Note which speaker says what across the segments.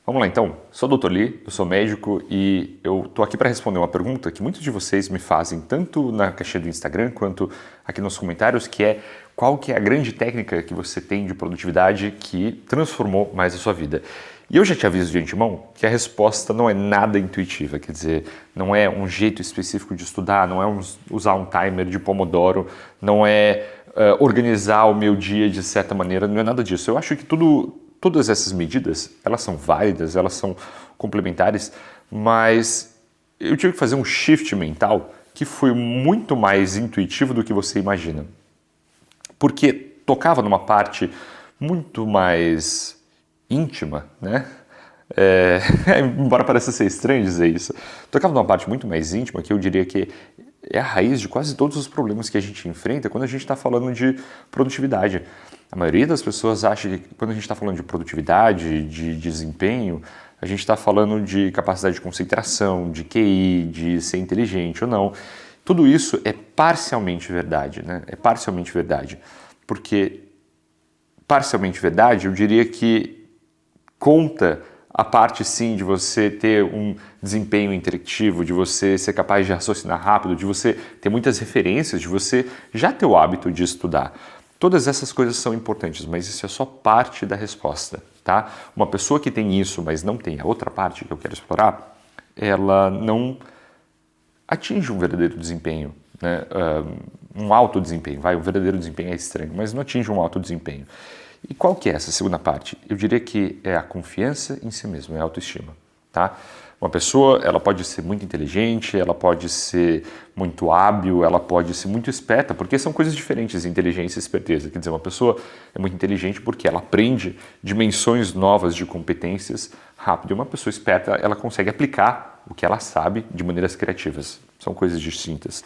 Speaker 1: Vamos lá então, sou o Dr. Lee, eu sou médico e eu tô aqui para responder uma pergunta que muitos de vocês me fazem, tanto na caixinha do Instagram quanto aqui nos comentários, que é qual que é a grande técnica que você tem de produtividade que transformou mais a sua vida. E eu já te aviso de antemão que a resposta não é nada intuitiva, quer dizer, não é um jeito específico de estudar, não é usar um timer de Pomodoro, não é organizar o meu dia de certa maneira, não é nada disso. Eu acho que todas essas medidas, elas são válidas, elas são complementares, mas eu tive que fazer um shift mental que foi muito mais intuitivo do que você imagina. Porque tocava numa parte muito mais íntima, né? Embora pareça ser estranho dizer isso, tocava numa parte muito mais íntima que eu diria que é a raiz de quase todos os problemas que a gente enfrenta quando a gente está falando de produtividade. A maioria das pessoas acha que quando a gente está falando de produtividade, de desempenho, a gente está falando de capacidade de concentração, de QI, de ser inteligente ou não. Tudo isso é parcialmente verdade, né? É parcialmente verdade. Porque parcialmente verdade, eu diria que conta a parte sim de você ter um desempenho intelectivo, de você ser capaz de raciocinar rápido, de você ter muitas referências, de você já ter o hábito de estudar. Todas essas coisas são importantes, mas isso é só parte da resposta, tá? Uma pessoa que tem isso, mas não tem a outra parte que eu quero explorar, ela não atinge um verdadeiro desempenho, né? Um alto desempenho, um verdadeiro desempenho é estranho, mas não atinge um alto desempenho. E qual que é essa segunda parte? Eu diria que é a confiança em si mesmo, é a autoestima, tá? Uma pessoa, ela pode ser muito inteligente, ela pode ser muito hábil, ela pode ser muito esperta, porque são coisas diferentes, inteligência e esperteza. Quer dizer, uma pessoa é muito inteligente porque ela aprende dimensões novas de competências rápido. E uma pessoa esperta, ela consegue aplicar o que ela sabe de maneiras criativas. São coisas distintas.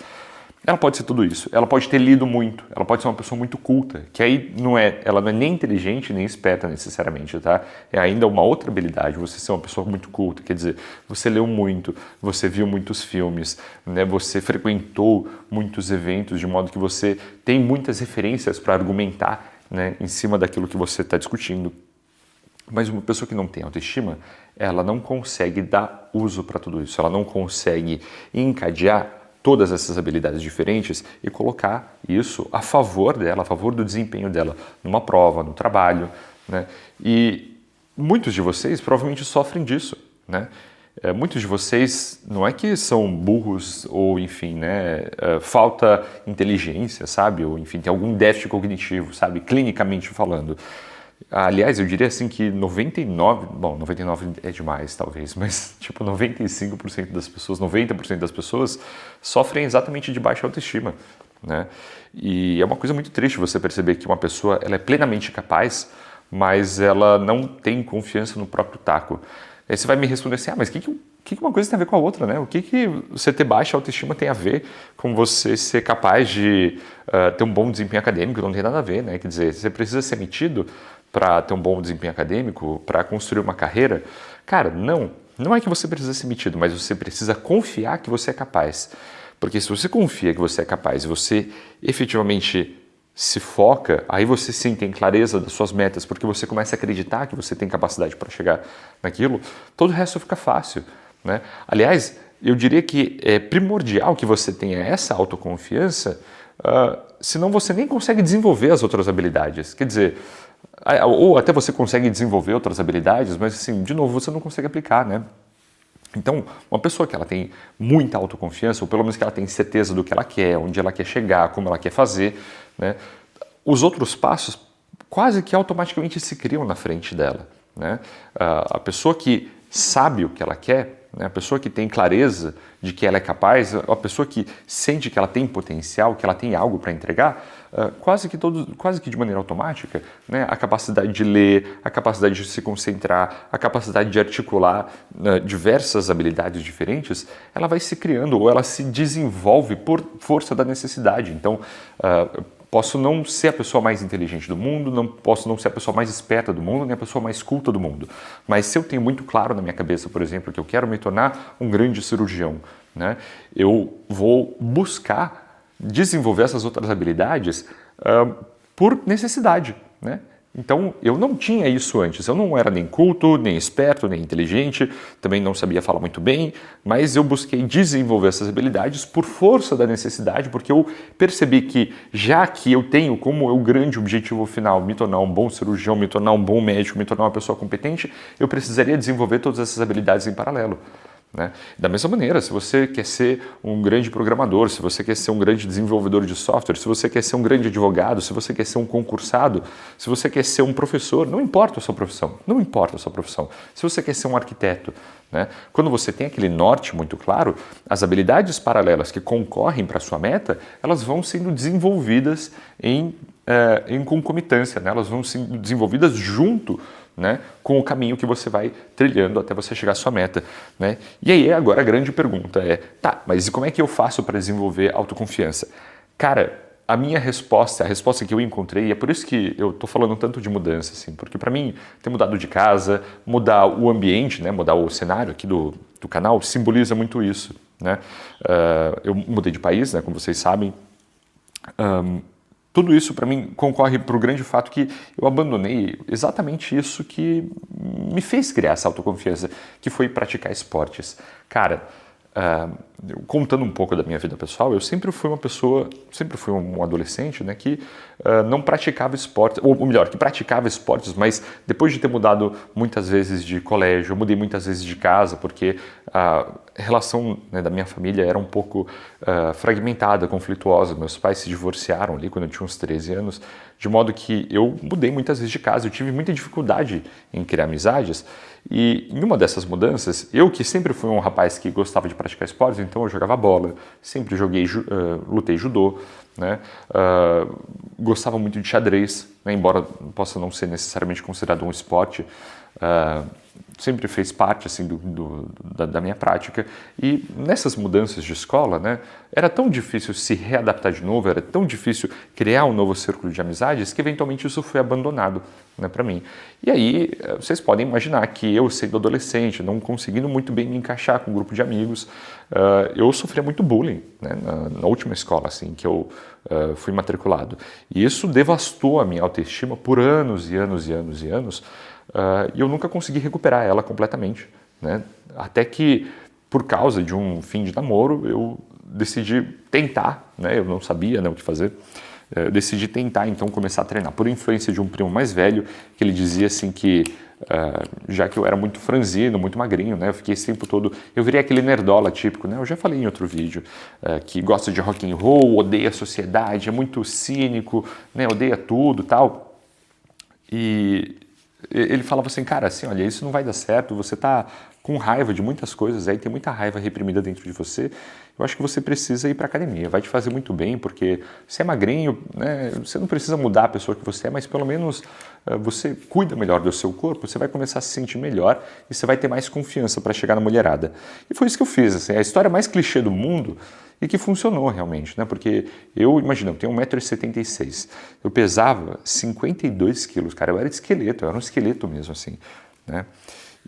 Speaker 1: Ela pode ser tudo isso, ela pode ter lido muito, ela pode ser uma pessoa muito culta, que aí ela não é nem inteligente nem esperta necessariamente, tá? É ainda uma outra habilidade, você ser uma pessoa muito culta, quer dizer, você leu muito, você viu muitos filmes, né? Você frequentou muitos eventos, de modo que você tem muitas referências para argumentar, né, em cima daquilo que você está discutindo. Mas uma pessoa que não tem autoestima, ela não consegue dar uso para tudo isso, ela não consegue encadear todas essas habilidades diferentes e colocar isso a favor dela, a favor do desempenho dela numa prova, no trabalho, né? E muitos de vocês provavelmente sofrem disso, né? Muitos de vocês não é que são burros ou, enfim, né, falta inteligência, sabe? Ou, enfim, tem algum déficit cognitivo, sabe? Clinicamente falando. Aliás, eu diria assim que 99 é demais talvez, mas tipo 95% das pessoas, 90% das pessoas sofrem exatamente de baixa autoestima, né? E é uma coisa muito triste você perceber que uma pessoa ela é plenamente capaz, mas ela não tem confiança no próprio taco. Aí você vai me responder assim, mas o que uma coisa tem a ver com a outra, né? O que você ter baixa autoestima tem a ver com você ser capaz de ter um bom desempenho acadêmico? Não tem nada a ver, né? Quer dizer, você precisa ser metido para ter um bom desempenho acadêmico, para construir uma carreira? Cara, não é que você precisa ser metido, mas você precisa confiar que você é capaz. Porque se você confia que você é capaz e você efetivamente se foca, aí você sim tem clareza das suas metas, porque você começa a acreditar que você tem capacidade para chegar naquilo, todo o resto fica fácil, né? Aliás, eu diria que é primordial que você tenha essa autoconfiança, senão você nem consegue desenvolver as outras habilidades. Quer dizer, ou até você consegue desenvolver outras habilidades, mas assim, de novo, você não consegue aplicar, né? Então, uma pessoa que ela tem muita autoconfiança, ou pelo menos que ela tem certeza do que ela quer, onde ela quer chegar, como ela quer fazer, né? Os outros passos quase que automaticamente se criam na frente dela, né? A pessoa que sabe o que ela quer, né? A pessoa que tem clareza de que ela é capaz, a pessoa que sente que ela tem potencial, que ela tem algo para entregar, quase que de maneira automática, né? A capacidade de ler, a capacidade de se concentrar, a capacidade de articular diversas habilidades diferentes, ela vai se criando ou ela se desenvolve por força da necessidade. Então, posso não ser a pessoa mais inteligente do mundo, posso não ser a pessoa mais esperta do mundo, nem a pessoa mais culta do mundo. Mas se eu tenho muito claro na minha cabeça, por exemplo, que eu quero me tornar um grande cirurgião, né, eu vou buscar desenvolver essas outras habilidades por necessidade, né? Então, eu não tinha isso antes. Eu não era nem culto, nem esperto, nem inteligente, também não sabia falar muito bem, mas eu busquei desenvolver essas habilidades por força da necessidade, porque eu percebi que, já que eu tenho como o grande objetivo final me tornar um bom cirurgião, me tornar um bom médico, me tornar uma pessoa competente, eu precisaria desenvolver todas essas habilidades em paralelo. Né? Da mesma maneira, se você quer ser um grande programador, se você quer ser um grande desenvolvedor de software, se você quer ser um grande advogado, se você quer ser um concursado, se você quer ser um professor, não importa a sua profissão, não importa a sua profissão. Se você quer ser um arquiteto, né? Quando você tem aquele norte muito claro, as habilidades paralelas que concorrem para a sua meta, elas vão sendo desenvolvidas em concomitância, né? Elas vão sendo desenvolvidas junto, né, com o caminho que você vai trilhando até você chegar à sua meta. Né? E aí agora a grande pergunta é, tá, mas como é que eu faço para desenvolver autoconfiança? Cara, a minha resposta, a resposta que eu encontrei, é por isso que eu tô falando tanto de mudança, assim, porque para mim ter mudado de casa, mudar o ambiente, né, mudar o cenário aqui do canal, simboliza muito isso. Né? Eu mudei de país, né, como vocês sabem. Tudo isso, para mim, concorre para o grande fato que eu abandonei exatamente isso que me fez criar essa autoconfiança, que foi praticar esportes. Cara, contando um pouco da minha vida pessoal, eu sempre fui uma pessoa, sempre fui um adolescente, né, que não praticava esportes, ou melhor, que praticava esportes, mas depois de ter mudado muitas vezes de colégio, eu mudei muitas vezes de casa, porque a relação, né, da minha família era um pouco fragmentada, conflituosa. Meus pais se divorciaram ali quando eu tinha uns 13 anos, de modo que eu mudei muitas vezes de casa, eu tive muita dificuldade em criar amizades, e em uma dessas mudanças, eu que sempre fui um rapaz que gostava de praticar esportes, então eu jogava bola, sempre joguei, lutei judô, né? Gostava muito de xadrez, né? Embora possa não ser necessariamente considerado um esporte, sempre fez parte assim, da minha prática. E nessas mudanças de escola, né, era tão difícil se readaptar de novo, era tão difícil criar um novo círculo de amizades, que eventualmente isso foi abandonado, né, para mim. E aí vocês podem imaginar que eu, sendo adolescente, não conseguindo muito bem me encaixar com um grupo de amigos, eu sofria muito bullying, né, na última escola assim, que eu fui matriculado. E isso devastou a minha autoestima por anos e anos e anos e anos. E eu nunca consegui recuperar ela completamente, né? Até que, por causa de um fim de namoro, eu decidi tentar, né? Eu não sabia, né, o que fazer. Eu decidi tentar, então, começar a treinar. Por influência de um primo mais velho, que ele dizia assim que, já que eu era muito franzino, muito magrinho, né? Eu fiquei esse tempo todo... Eu virei aquele nerdola típico, né? Eu já falei em outro vídeo, que gosta de rock and roll, odeia a sociedade, é muito cínico, né? Odeia tudo e tal. E... ele falava assim, cara, assim, olha, isso não vai dar certo, você tá com raiva de muitas coisas, aí tem muita raiva reprimida dentro de você, eu acho que você precisa ir para academia, vai te fazer muito bem, porque você é magrinho, né, você não precisa mudar a pessoa que você é, mas pelo menos você cuida melhor do seu corpo, você vai começar a se sentir melhor e você vai ter mais confiança para chegar na mulherada. E foi isso que eu fiz, assim, a história mais clichê do mundo e que funcionou realmente, né? Porque imagina, eu tenho 1,76 m, eu pesava 52 quilos, cara, eu era esqueleto, eu era um esqueleto mesmo, assim, né?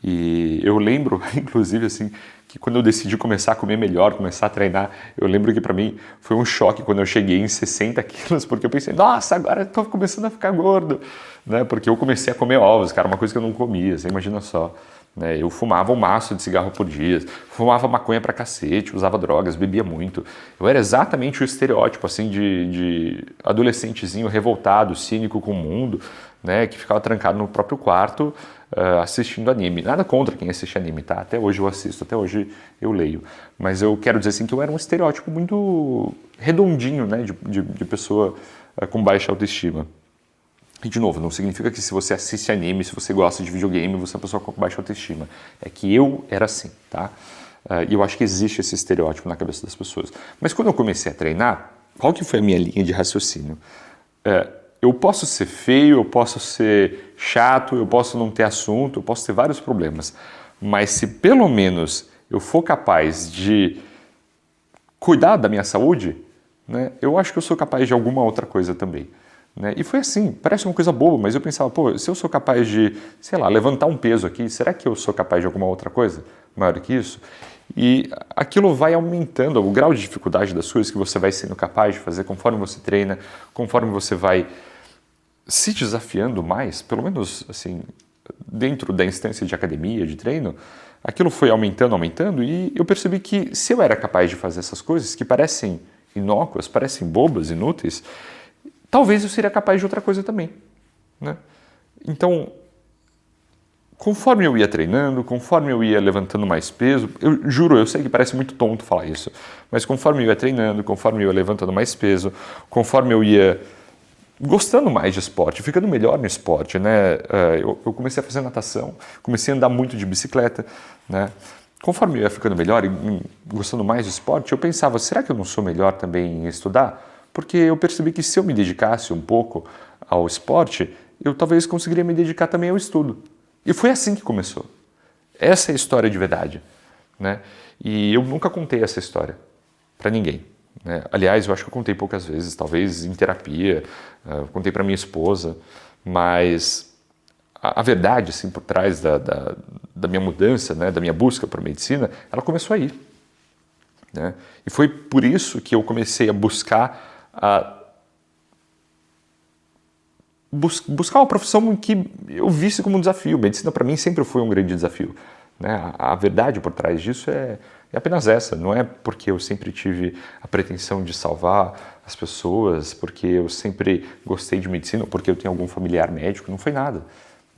Speaker 1: E eu lembro, inclusive, assim, que quando eu decidi começar a comer melhor, começar a treinar, eu lembro que para mim foi um choque quando eu cheguei em 60 quilos, porque eu pensei, nossa, agora eu tô começando a ficar gordo, né? Porque eu comecei a comer ovos, cara, uma coisa que eu não comia, você imagina só. Né? Eu fumava um maço de cigarro por dia, fumava maconha pra cacete, usava drogas, bebia muito. Eu era exatamente o estereótipo assim, de adolescentezinho revoltado, cínico com o mundo, né? Que ficava trancado no próprio quarto assistindo anime. Nada contra quem assiste anime, tá? Até hoje eu assisto, até hoje eu leio. Mas eu quero dizer assim, que eu era um estereótipo muito redondinho, né? de pessoa com baixa autoestima. E, de novo, não significa que se você assiste anime, se você gosta de videogame, você é uma pessoa com baixa autoestima. É que eu era assim, tá? E eu acho que existe esse estereótipo na cabeça das pessoas. Mas quando eu comecei a treinar, qual que foi a minha linha de raciocínio? Eu posso ser feio, eu posso ser chato, eu posso não ter assunto, eu posso ter vários problemas. Mas se pelo menos eu for capaz de cuidar da minha saúde, né, eu acho que eu sou capaz de alguma outra coisa também. Né? E foi assim, parece uma coisa boba, mas eu pensava, pô, se eu sou capaz de, sei lá, levantar um peso aqui, será que eu sou capaz de alguma outra coisa maior que isso? E aquilo vai aumentando, o grau de dificuldade das coisas que você vai sendo capaz de fazer conforme você treina, conforme você vai se desafiando mais, pelo menos assim, dentro da instância de academia, de treino, aquilo foi aumentando e eu percebi que se eu era capaz de fazer essas coisas que parecem inócuas, parecem bobas, inúteis, talvez eu seria capaz de outra coisa também, né? Então, conforme eu ia treinando, conforme eu ia levantando mais peso, eu juro, eu sei que parece muito tonto falar isso, mas conforme eu ia treinando, conforme eu ia levantando mais peso, conforme eu ia gostando mais de esporte, ficando melhor no esporte, né? Eu comecei a fazer natação, comecei a andar muito de bicicleta, né? Conforme eu ia ficando melhor e gostando mais do esporte, eu pensava, será que eu não sou melhor também em estudar? Porque eu percebi que se eu me dedicasse um pouco ao esporte, eu talvez conseguiria me dedicar também ao estudo. E foi assim que começou. Essa é a história de verdade, né? E eu nunca contei essa história para ninguém, né? Aliás, eu acho que eu contei poucas vezes, talvez em terapia, contei para minha esposa, mas a verdade assim, por trás da minha mudança, né, da minha busca por medicina, ela começou aí, né? E foi por isso que eu comecei a buscar uma profissão que eu visse como um desafio. Medicina para mim sempre foi um grande desafio, né? A verdade por trás disso é apenas essa. Não é porque eu sempre tive a pretensão de salvar as pessoas, porque eu sempre gostei de medicina, ou porque eu tenho algum familiar médico, não foi nada,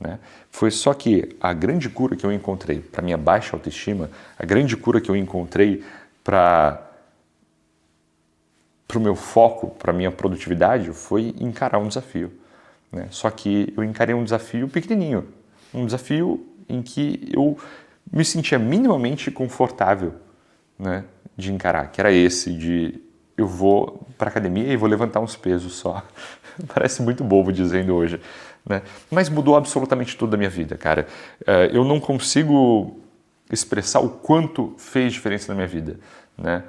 Speaker 1: né? Foi só que a grande cura que eu encontrei para minha baixa autoestima, a grande cura que eu encontrei para o meu foco, para a minha produtividade, foi encarar um desafio, né? Só que eu encarei um desafio pequenininho, um desafio em que eu me sentia minimamente confortável, né, de encarar, que era esse de eu vou para academia e vou levantar uns pesos só. Parece muito bobo dizendo hoje, né? Mas mudou absolutamente tudo da minha vida, cara. Eu não consigo expressar o quanto fez diferença na minha vida, né?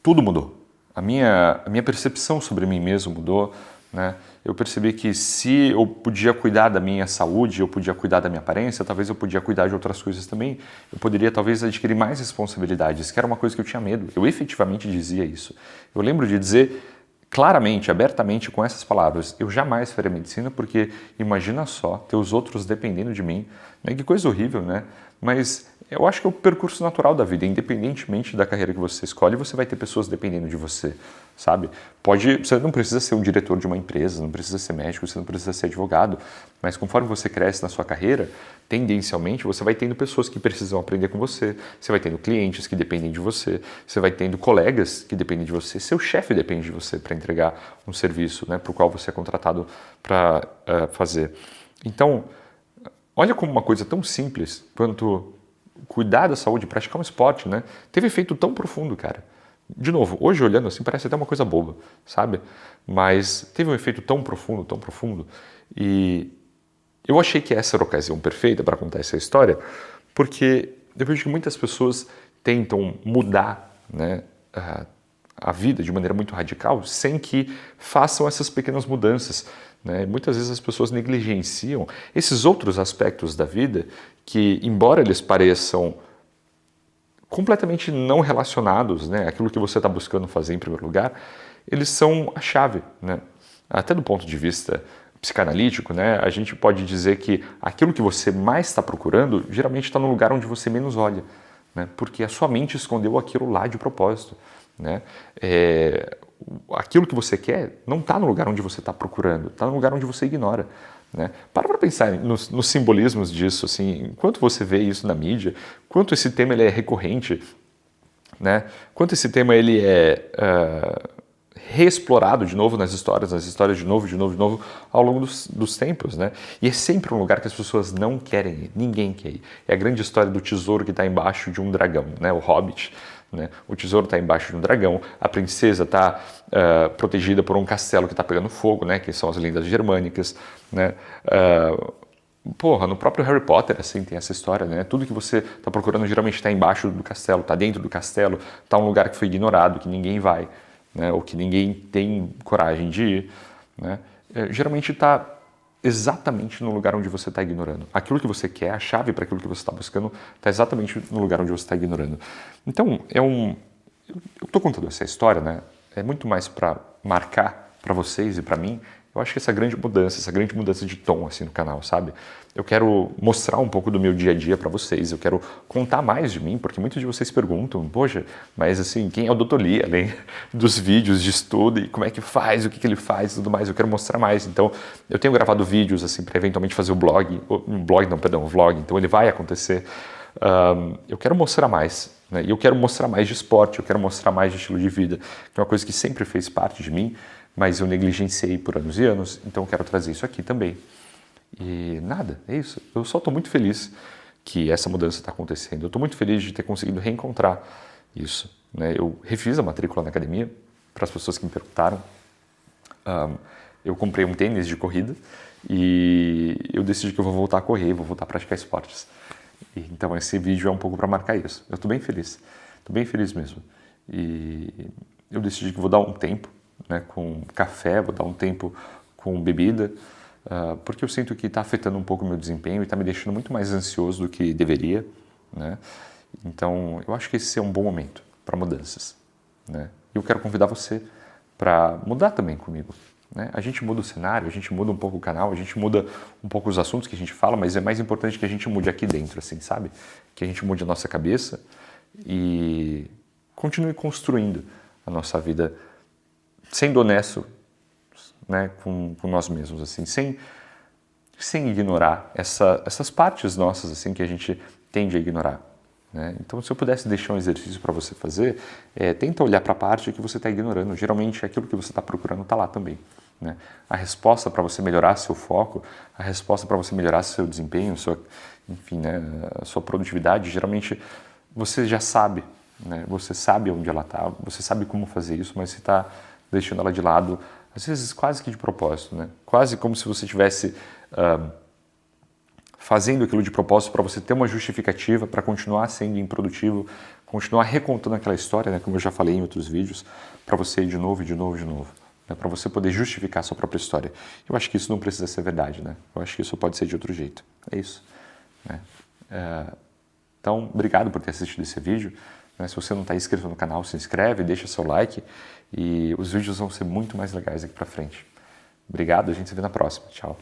Speaker 1: Tudo mudou. A minha percepção sobre mim mesmo mudou, né? Eu percebi que se eu podia cuidar da minha saúde, eu podia cuidar da minha aparência, talvez eu podia cuidar de outras coisas também. Eu poderia talvez adquirir mais responsabilidades, que era uma coisa que eu tinha medo. Eu efetivamente dizia isso. Eu lembro de dizer claramente, abertamente, com essas palavras, eu jamais faria medicina porque imagina só ter os outros dependendo de mim, né? Que coisa horrível, né? Mas eu acho que é o percurso natural da vida, independentemente da carreira que você escolhe, você vai ter pessoas dependendo de você, sabe? Você não precisa ser um diretor de uma empresa, não precisa ser médico, você não precisa ser advogado, mas conforme você cresce na sua carreira, tendencialmente você vai tendo pessoas que precisam aprender com você, você vai tendo clientes que dependem de você, você vai tendo colegas que dependem de você, seu chefe depende de você para entregar um serviço, né, para o qual você é contratado para fazer. Então, olha como uma coisa tão simples quanto cuidar da saúde, praticar um esporte, né, teve efeito tão profundo, cara. De novo, hoje olhando assim parece até uma coisa boba, sabe? Mas teve um efeito tão profundo, e eu achei que essa era a ocasião perfeita para contar essa história, porque eu vejo que muitas pessoas tentam mudar, né, a vida de maneira muito radical sem que façam essas pequenas mudanças, né? Muitas vezes as pessoas negligenciam esses outros aspectos da vida que, embora eles pareçam completamente não relacionados, né, aquilo que você está buscando fazer em primeiro lugar, eles são a chave, né? Até do ponto de vista psicanalítico, né, a gente pode dizer que aquilo que você mais está procurando geralmente está no lugar onde você menos olha, né, porque a sua mente escondeu aquilo lá de propósito, né? Aquilo que você quer não está no lugar onde você está procurando, está no lugar onde você ignora, né? Para pensar nos simbolismos disso, assim, enquanto você vê isso na mídia, quanto esse tema ele é recorrente, né? Quanto esse tema ele é reexplorado de novo nas histórias de novo ao longo dos tempos, né? E é sempre um lugar que as pessoas não querem ir, ninguém quer ir. É a grande história do tesouro que está embaixo de um dragão, né? O Hobbit, né? O tesouro está embaixo de um dragão, a princesa está protegida por um castelo que está pegando fogo, né? Que são as lendas germânicas, né? No próprio Harry Potter, assim, tem essa história, né? Tudo que você está procurando geralmente está embaixo do castelo, está dentro do castelo, está um lugar que foi ignorado, que ninguém vai, né? Ou que ninguém tem coragem de ir, né? Geralmente está exatamente no lugar onde você está ignorando. Aquilo que você quer, a chave para aquilo que você está buscando, está exatamente no lugar onde você está ignorando. Então, eu estou contando essa história, né? É muito mais para marcar para vocês e para mim, eu acho que essa grande mudança de tom assim no canal, sabe? Eu quero mostrar um pouco do meu dia a dia para vocês, eu quero contar mais de mim, porque muitos de vocês perguntam, poxa, mas assim, quem é o Dr. Lee, além dos vídeos de estudo e como é que faz, o que ele faz e tudo mais, eu quero mostrar mais. Então, eu tenho gravado vídeos assim para eventualmente fazer o vlog, então ele vai acontecer. Eu quero mostrar mais, né? E eu quero mostrar mais de esporte, eu quero mostrar mais de estilo de vida, que é uma coisa que sempre fez parte de mim, mas eu negligenciei por anos e anos, então eu quero trazer isso aqui também. E nada, é isso. Eu só estou muito feliz que essa mudança está acontecendo. Eu estou muito feliz de ter conseguido reencontrar isso, né? Eu refiz a matrícula na academia, para as pessoas que me perguntaram. Eu comprei um tênis de corrida e eu decidi que eu vou voltar a correr, vou voltar a praticar esportes. Então esse vídeo é um pouco para marcar isso. Eu estou bem feliz mesmo. E eu decidi que vou dar um tempo, né, com café, vou dar um tempo com bebida, porque eu sinto que está afetando um pouco o meu desempenho e está me deixando muito mais ansioso do que deveria, né? Então eu acho que esse é um bom momento para mudanças, né? E eu quero convidar você para mudar também comigo, né? A gente muda o cenário, a gente muda um pouco o canal, a gente muda um pouco os assuntos que a gente fala, mas é mais importante que a gente mude aqui dentro, assim, sabe? Que a gente mude a nossa cabeça e continue construindo a nossa vida sendo honesto, né, com nós mesmos, assim, sem ignorar essas partes nossas assim que a gente tende a ignorar, né? Então, se eu pudesse deixar um exercício para você fazer, tenta olhar para a parte que você está ignorando. Geralmente, aquilo que você está procurando está lá também, né? A resposta para você melhorar seu foco, a resposta para você melhorar seu desempenho, enfim, né, a sua produtividade, geralmente você já sabe, né? Você sabe onde ela está, você sabe como fazer isso, mas você está deixando ela de lado, às vezes quase que de propósito, né? Quase como se você estivesse fazendo aquilo de propósito para você ter uma justificativa para continuar sendo improdutivo, continuar recontando aquela história, né? Como eu já falei em outros vídeos, para você ir de novo, né? Para você poder justificar a sua própria história. Eu acho que isso não precisa ser verdade, né? Eu acho que isso pode ser de outro jeito. É isso, né? Então, obrigado por ter assistido esse vídeo. Se você não está inscrito no canal, se inscreve, deixa seu like e os vídeos vão ser muito mais legais aqui para frente. Obrigado, a gente se vê na próxima. Tchau.